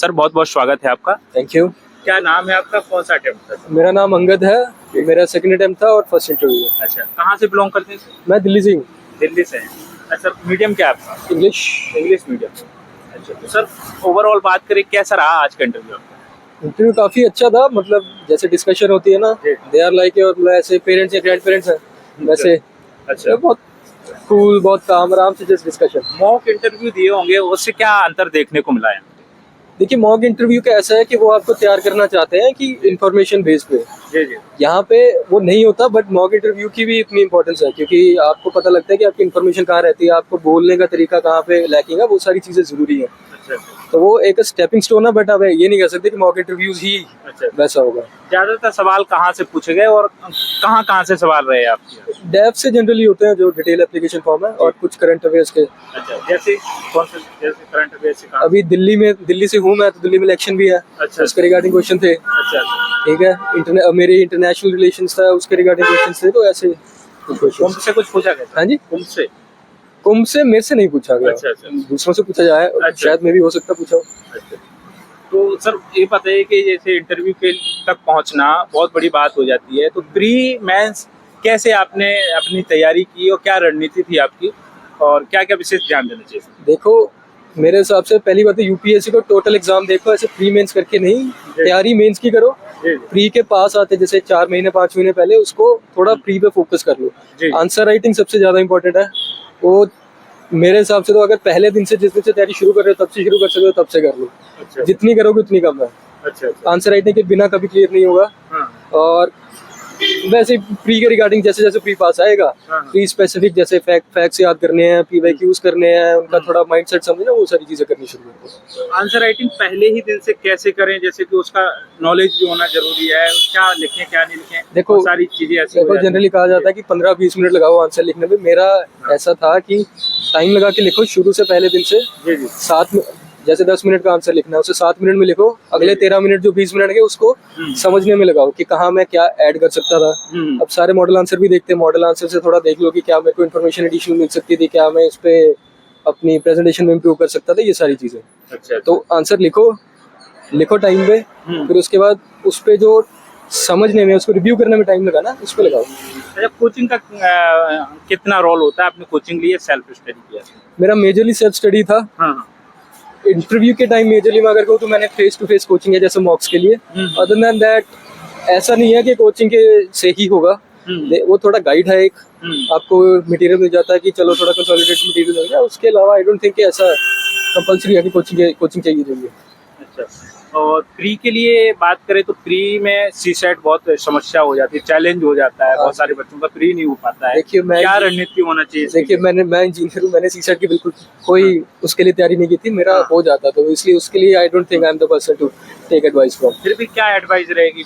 Sir बहुत बहुत स्वागत है आपका। Thank you. क्या नाम है आपका, कौन सा अटेम्प्ट था? मेरा नाम अंगद है, मेरा सेकंड अटेम्प्ट था और फर्स्ट इंटरव्यू है। अच्छा, कहाँ से बिलोंग करते हैं सर? मैं दिल्ली से हूँ। दिल्ली से हैं। अच्छा, मीडियम क्या है आपका? इंग्लिश। English medium. अच्छा, तो सर ओवरऑल बात करें कैसा रहा आज का इंटरव्यू आपका? इंटरव्यू काफ़ी अच्छा था, मतलब जैसे डिस्कशन होती है ना, जी। दे आर लाइक मतलब ऐसे पेरेंट्स या ग्रैंड पेरेंट्स हैं वैसे। अच्छा, बहुत कूल, बहुत काम, आराम से जस्ट डिस्कशन। मॉक इंटरव्यू दिए होंगे, उससे क्या अंतर देखने को मिला है? देखिए मॉक इंटरव्यू का ऐसा है कि वो आपको तैयार करना चाहते हैं कि इंफॉर्मेशन बेस पे। जी जी। यहाँ पे वो नहीं होता, बट मॉक इंटरव्यू की भी इतनी इंपॉर्टेंस है क्योंकि आपको पता लगता है कि आपकी इन्फॉर्मेशन कहाँ रहती है, आपको बोलने का तरीका कहाँ पे लैकिंग है, वो सारी चीज़ें ज़रूरी है। अच्छा अच्छा। तो वो एक स्टेपिंग स्टोन है, बट अब ये नहीं कह सकते कि मॉक इंटरव्यूज ही अच्छा, वैसा होगा। ज्यादातर सवाल कहाँ से पूछे गए और कहाँ से सवाल रहे आपके? डेव से जनरली होते हैं जो डिटेल एप्लीकेशन फॉर्म है, और कुछ करंट अफेयर्स के। अच्छा, जैसे कौन से, जैसे करंट अफेयर से कहाँ? अभी दिल्ली से हूँ मैं, तो दिल्ली में इलेक्शन भी है। अच्छा। उसके रिगार्डिंग क्वेश्चन थे। अच्छा अच्छा। ठीक है, मेरे इंटरनेशनल रिलेशंस था, उसके रिगार्डिंग क्वेश्चन थे, तो ऐसे कुछ कुंभ क्वेश्चन। से कुछ पूछा गया? हाँ जी, कुंभ कुंभ से से? मेरे से नहीं पूछा गया। अच्छा अच्छा। दूसरों से पूछा जाए, अच्छा। शायद में भी हो सकता पूछा हो। अच्छा। तो सर ये बताइए कि जैसे इंटरव्यू के तक पहुंचना बहुत बड़ी बात हो जाती है, तो प्री मेंस कैसे आपने अपनी तैयारी की और क्या रणनीति थी आपकी और क्या क्या विशेष ध्यान देना चाहिए? देखो मेरे हिसाब से पहली बात है, यूपीएससी को टोटल एग्जाम देखो, ऐसे प्री मेंस करके नहीं, तैयारी मेंस की करो। जी प्री के पास आते जैसे 4 महीने 5 महीने पहले, उसको थोड़ा प्री पे फोकस कर लो। जी। आंसर राइटिंग सबसे ज्यादा इंपॉर्टेंट है। वो मेरे हिसाब से तो अगर पहले दिन से, जिस दिन से तैयारी शुरू कर रहे हो तब से शुरू कर सकते हो, तब से कर लो। अच्छा जितनी करोगे उतनी कम है। अच्छा अच्छा। आंसर राइटिंग के बिना कभी क्लियर नहीं होगा। हाँ और वैसे प्री के रिगार्डिंग जैसे जैसे प्री पास आएगा, हाँ। प्री स्पेसिफिक जैसे फैक्ट्स याद करने हैं, पीवाईक्यूज करने हैं, उनका थोड़ा माइंडसेट समझना, वो सारी चीजें करनी शुरू करो। आंसर राइटिंग पहले ही दिन से कैसे करें, जैसे कि उसका नॉलेज भी होना जरूरी है, क्या लिखें क्या नहीं लिखें, देखो बहुत सारी चीजें ऐसी हो देखो जाती हैं। जनरली कहा जाता है कि 15-20 मिनट लगाओ आंसर लिखने में। मेरा ऐसा था कि टाइम लगा के लिखो शुरू से, पहले दिन से। जी जी। 7 जैसे 10 मिनट का आंसर लिखना है, उसे 7 मिनट में लिखो। अगले 13 मिनट जो 20 मिनट के, उसको समझने में लगाओ कि कहाँ मैं क्या ऐड कर सकता था। अब सारे मॉडल आंसर भी देखते हैं, मॉडल आंसर से थोड़ा देख लो कि क्या मेरे को इन्फॉर्मेशन एडिशनल मिल सकती थी, क्या मैं इस पे अपनी प्रेजेंटेशन में इम्प्रूव कर सकता था, ये सारी चीजें। अच्छा तो आंसर लिखो टाइम पे, फिर उसके बाद उस पे जो समझने में, उसको रिव्यू करने में टाइम लगा ना, उस पे लगाओ। अच्छा, कोचिंग का कितना रोल होता है? आपने कोचिंग लिए, सेल्फ स्टडी किया? मेरा मेजरली सेल्फ स्टडी था। हाँ। इंटरव्यू के टाइम मेजरली मैं अगर कहूँ तो मैंने फेस टू फेस कोचिंग है, जैसे मॉक्स के लिए। अदर देन दैट ऐसा नहीं है कि कोचिंग के से ही होगा। वो थोड़ा गाइड है एक, आपको मटेरियल मिल जाता है कि चलो थोड़ा कंसोलिडेटेड मटेरियल मिल गया। उसके अलावा आई डोंट थिंक कि ऐसा कंपलसरी है कि कोचिंग चाहिए। अच्छा, और प्री के लिए बात करें तो प्री में सीसेट बहुत समस्या हो जाती है, चैलेंज हो जाता है, बहुत सारे बच्चों का प्री नहीं हो पाता है। देखिए क्या रणनीति होना चाहिए? देखिए मैं इंजीनियर हूँ, मैंने सीसेट की बिल्कुल कोई उसके लिए तैयारी नहीं की थी। मेरा हो जाता, तो इसलिए उसके लिए I don't think I am the person to take advice from. फिर भी क्या एडवाइस रहेगी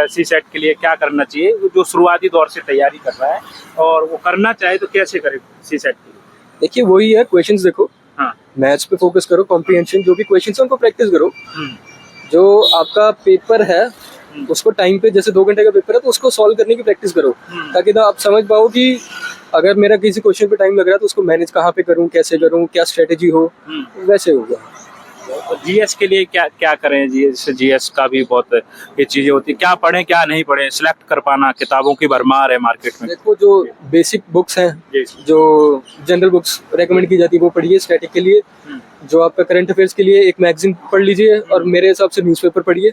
सीसेट के लिए, क्या करना चाहिए जो शुरुआती दौर से तैयारी कर रहा है और वो करना चाहे तो कैसे करे सीसेट के लिए? देखिए वही है, क्वेश्चंस देखो, हाँ। मैथ्स पे फोकस करो, कॉम्प्रिहेंशन, जो भी क्वेश्चंस हैं उनको प्रैक्टिस करो। जो आपका पेपर है उसको टाइम पे, जैसे 2 घंटे का पेपर है तो उसको सॉल्व करने की प्रैक्टिस करो, ताकि ना आप समझ पाओ कि अगर मेरा किसी क्वेश्चन पे टाइम लग रहा है तो उसको मैनेज कहाँ पे करूँ, कैसे करूँ, क्या स्ट्रेटेजी हो, वैसे होगा। तो जीएस के लिए क्या क्या करें? जीएस का भी बहुत ये चीजें होती है, क्या पढ़ें क्या नहीं पढ़ें, सिलेक्ट कर पाना, किताबों की भरमार है मार्केट में। देखो जो बेसिक बुक्स हैं, जो जनरल बुक्स रेकमेंड की जाती है वो पढ़िए स्टैटिक के लिए। जो आपका करंट अफेयर्स के लिए एक मैगजीन पढ़ लीजिए, और मेरे हिसाब से न्यूज़पेपर पढ़िए।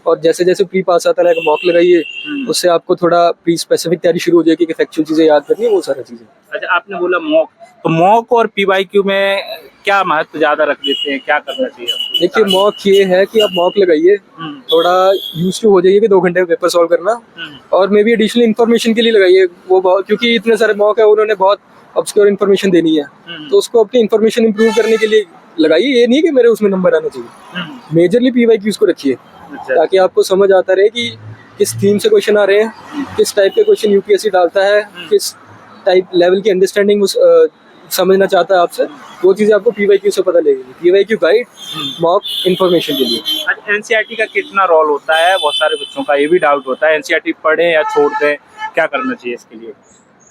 और जैसे जैसे प्री पास आता है मॉक लगाइए, उससे आपको थोड़ा प्री स्पेसिफिक तैयारी शुरू हो जाएगी कि फैक्चुअल चीजें याद करनी है, वो सारी चीजें। अच्छा, आपने बोला मॉक, तो मॉक और पीवाईक्यू में क्या महत्व ज्यादा रख देते हैं, क्या करना चाहिए? देखिए मॉक ये है कि आप मॉक लगाइए, थोड़ा यूज टू हो जाइए कि 2 घंटे में पेपर सॉल्व करना, और मे बी एडिशनल इन्फॉर्मेशन के लिए लगाइए वो, क्योंकि इतने सारे मॉक है, उन्होंने बहुत ऑब्सक्योर इन्फॉर्मेशन देनी है, तो उसको अपनी इन्फॉर्मेशन इंप्रूव करने के लिए लगाइए। ये नहीं कि मेरे उसमें नंबर आना चाहिए। मेजरली पीवाईक्यूज को रखिए, ताकि आपको समझ आता रहे कि किस थीम से क्वेश्चन आ रहे हैं, किस टाइप के क्वेश्चन यूपीएससी डालता है, किस टाइप लेवल की अंडरस्टैंडिंग समझना चाहता है आपसे, वो चीजें आपको पीवाईक्यू से पता लगेगी। पीवाईक्यू गाइड, मॉक इन्फॉर्मेशन के लिए। एनसीईआरटी का कितना रोल होता है? बहुत सारे बच्चों का ये भी डाउट होता है, एनसीईआरटी पढ़ें या छोड़ दें, क्या करना चाहिए इसके लिए?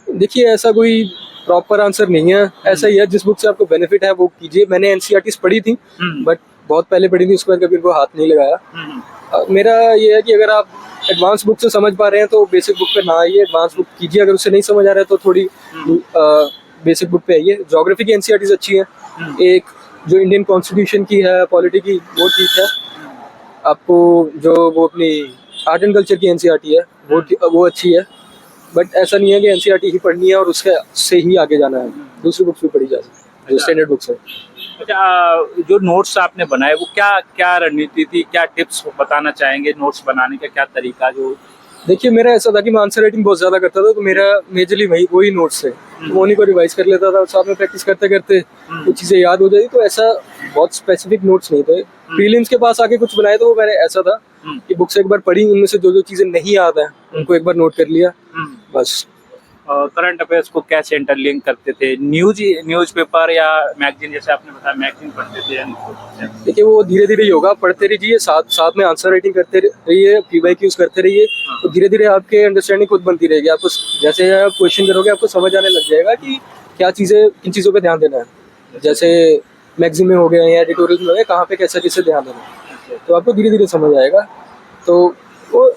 देखिए ऐसा कोई प्रॉपर आंसर नहीं है, ऐसा ही है, जिस बुक से आपको बेनिफिट है वो कीजिए। मैंने एनसीईआरटीज पढ़ी थी, बट बहुत पहले पढ़ी थी, उसके बाद कभी इनको हाथ नहीं लगाया। मेरा ये है कि अगर आप एडवांस बुक से समझ पा रहे हैं तो बेसिक बुक पे ना आइए, एडवांस बुक कीजिए। अगर उससे नहीं समझ आ रहा है तो थोड़ी बेसिक बुक पे आइए। ज्योग्राफी की एनसीईआरटीज अच्छी है, एक जो इंडियन कॉन्स्टिट्यूशन की है, पॉलिटी की, वो ठीक है। आपको जो वो अपनी आर्ट एंड कल्चर की एनसीईआरटी है वो अच्छी है, बट ऐसा नहीं है कि एनसीईआरटी ही पढ़नी है और उसके से ही आगे जाना है, दूसरी बुक्स भी पढ़ी जा सकती है जो स्टैंडर्ड बुक्स है। अच्छा, जो नोट्स आपने बनाए वो क्या क्या रणनीति थी, क्या टिप्स बताना चाहेंगे नोट्स बनाने का, क्या तरीका? जो देखिए, मेरा ऐसा था कि मैं आंसर राइटिंग बहुत ज्यादा करता था, तो मेरा मेजरली वही नोट्स थे, तो उन्हीं को रिवाइज कर लेता था और साथ में प्रैक्टिस करते करते कुछ चीजें याद हो जाती। तो ऐसा बहुत स्पेसिफिक नोट्स नहीं थे। प्रीलिम्स के पास आके कुछ बनाए तो वो मैंने ऐसा था कि बुक्स एक बार पढ़ी, उनमें से जो जो चीजें नहीं याद है उनको एक बार नोट कर लिया, बस। करंट अफेयर्स को कैसे इंटरलिंक करते थे? न्यूज़पेपर या मैगजीन? जैसे आपने बताया मैगजीन पढ़ते थे या नहीं? देखिए, वो धीरे धीरे ही होगा, पढ़ते रहिए, साथ साथ में आंसर राइटिंग करते रहिए, PYQs करते रहिए, तो धीरे धीरे आपके अंडरस्टैंडिंग खुद बनती रहेगी। आपको जैसे आप क्वेश्चन करोगे आपको समझ आने लग जाएगा कि क्या चीज़ें, किन चीज़ों पे ध्यान देना है। जैसे मैगजीन में हो गया या एडिटोरियल में हो गया, कहाँ पे कैसे कैसे ध्यान देना है, तो आपको धीरे धीरे समझ आएगा। तो वो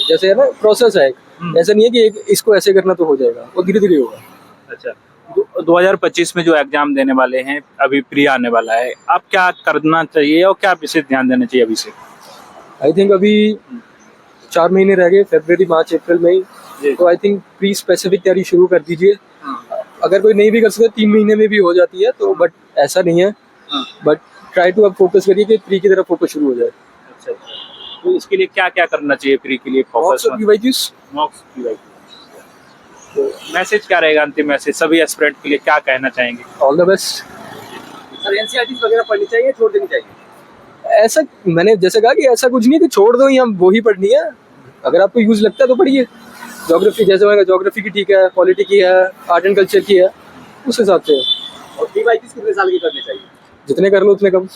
जैसे है ना, प्रोसेस है, ऐसा नहीं है कि इसको ऐसे करना तो हो जाएगा, वो धीरे धीरे होगा। अच्छा, 2025 में जो एग्जाम देने वाले हैं, अभी प्री आने वाला है, आप क्या करना चाहिए और क्या विशेष ध्यान देना चाहिए अभी से? आई थिंक अभी 4 महीने रह गए, फरवरी, मार्च, अप्रैल, मई, तो आई थिंक प्री स्पेसिफिक तैयारी शुरू कर दीजिए। अगर कोई नहीं भी कर सकता 3 महीने में भी हो जाती है, तो बट ऐसा नहीं है, बट ट्राई टू अब फोकस करिए कि प्री की तरफ फोकस शुरू हो जाए। अच्छा, तो इसके लिए क्या क्या करना चाहिए प्री के लिए? Focus मॉक्स PYQs। तो मैसेज क्या रहेगा, अंतिम मैसेज सभी एस्पिरेंट के लिए क्या कहना चाहेंगे? All the best. Sir, NCERTs वगैरह पढ़नी चाहिए, छोड़ देनी चाहिए? ऐसा मैंने जैसे कहा कि ऐसा कुछ नहीं है कि छोड़ दो या वो ही पढ़नी है, अगर आपको यूज लगता है तो पढ़िए। ज्योग्राफी, जैसे मैंने ज्योग्राफी की ठीक है, पॉलिटी की है, आर्ट एंड कल्चर की है, उस हिसाब से। और PYQs कितने साल की करनी चाहिए? जितने कर लो उतने कम,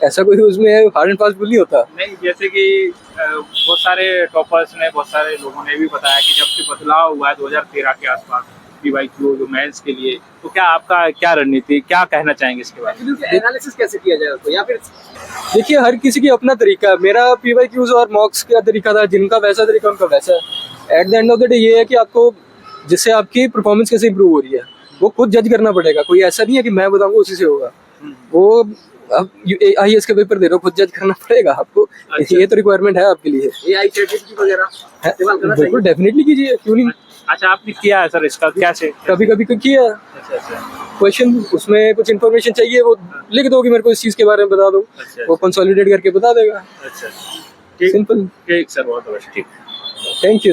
ऐसा कोई उसमें हार्ड एंड फास्ट नहीं होता। नहीं, जैसे कि बहुत सारे टॉपर्स ने, बहुत सारे लोगों ने भी बताया कि जब से बदलाव हुआ है 2013 के आसपास PYQ जो मेंस के लिए, तो क्या आपका क्या रणनीति, क्या कहना चाहेंगे इसके बारे में? एनालिसिस कैसे किया जाए उसको, या फिर देखिए, हर किसी की अपना तरीका है। मेरा PYQs और मॉक्स का तरीका था, जिनका वैसा तरीका उनका वैसा है। At the end of the day ये है कि आपको जिससे आपकी परफॉर्मेंस कैसे इंप्रूव हो रही है वो खुद जज करना पड़ेगा। कोई ऐसा नहीं है कि मैं बताऊंगा उसी से होगा। वो अब IAS का पेपर दे रहे हो, खुद जज करना पड़ेगा आपको। अच्छा। ये तो रिक्वायरमेंट है आपके लिए। AI ChatGPT वगैरह इस्तेमाल करना बिल्कुल, चाहिए? डेफिनेटली कीजिए, क्यों नहीं। अच्छा, आपने किया है सर इसका कैसे? कभी कभी किया अच्छा अच्छा क्वेश्चन, उसमें कुछ इन्फॉर्मेशन चाहिए, वो लिख दो कि मेरे को इस चीज के बारे में बता दो, अच्छा। वो कंसोलिडेट करके बता देगा। अच्छा, ठीक सिंपल। ठीक सर, बहुत बहुत ठीक। Thank you.